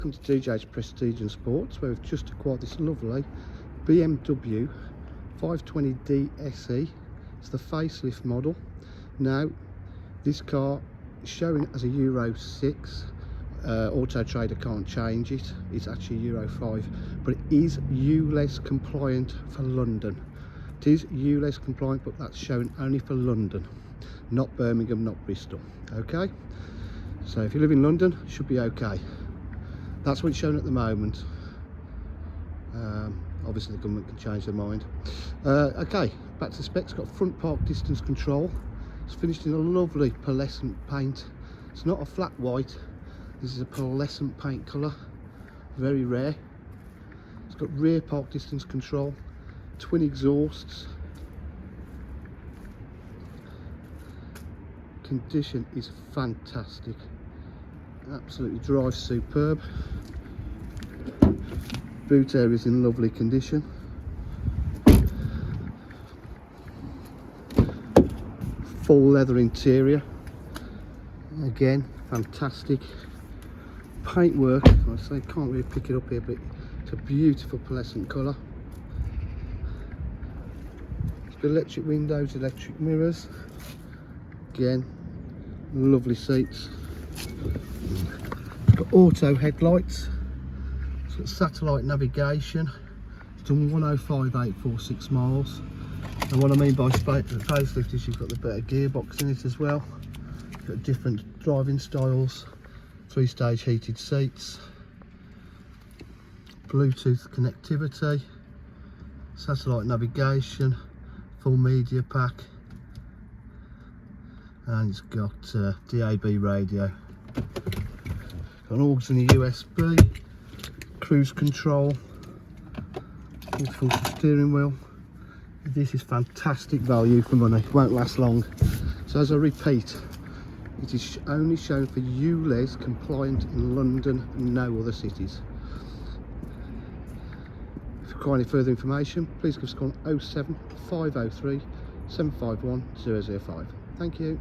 Welcome to DJ's Prestige and Sports, where we've just acquired this lovely BMW 520d SE. It's the facelift model. Now, this car is showing as a Euro 6. Auto Trader can't change it. It's actually Euro 5, but it is ULEZ compliant for London. It is ULEZ compliant, but that's shown only for London, not Birmingham, not Bristol. Okay, so if you live in London, it should be okay. That's what it's shown at the moment. Obviously the government can change their mind. Okay, back to the specs. Got front park distance control. It's finished in a lovely pearlescent paint. It's not a flat white, this is a pearlescent paint colour, very rare. It's got rear park distance control, twin exhausts. Condition is fantastic, absolutely drives superb. Boot area is in lovely condition. Full leather interior, again fantastic. Paintwork, I say can't really pick it up here, but it's a beautiful pearlescent colour. It's got electric windows, electric mirrors, again lovely seats. It's got auto headlights. It's got satellite navigation. It's done 105,846 miles. And what I mean by facelift is you've got the better gearbox in it as well. You've got different driving styles, 3-stage heated seats, Bluetooth connectivity, satellite navigation, full media pack, and it's got DAB radio. Got an aux and a USB, cruise control, multifunction steering wheel. This is fantastic value for money, won't last long. So as I repeat, it is only shown for ULEZ compliant in London, no other cities. If you require any further information, please give us a call on 07 503 751 005. Thank you.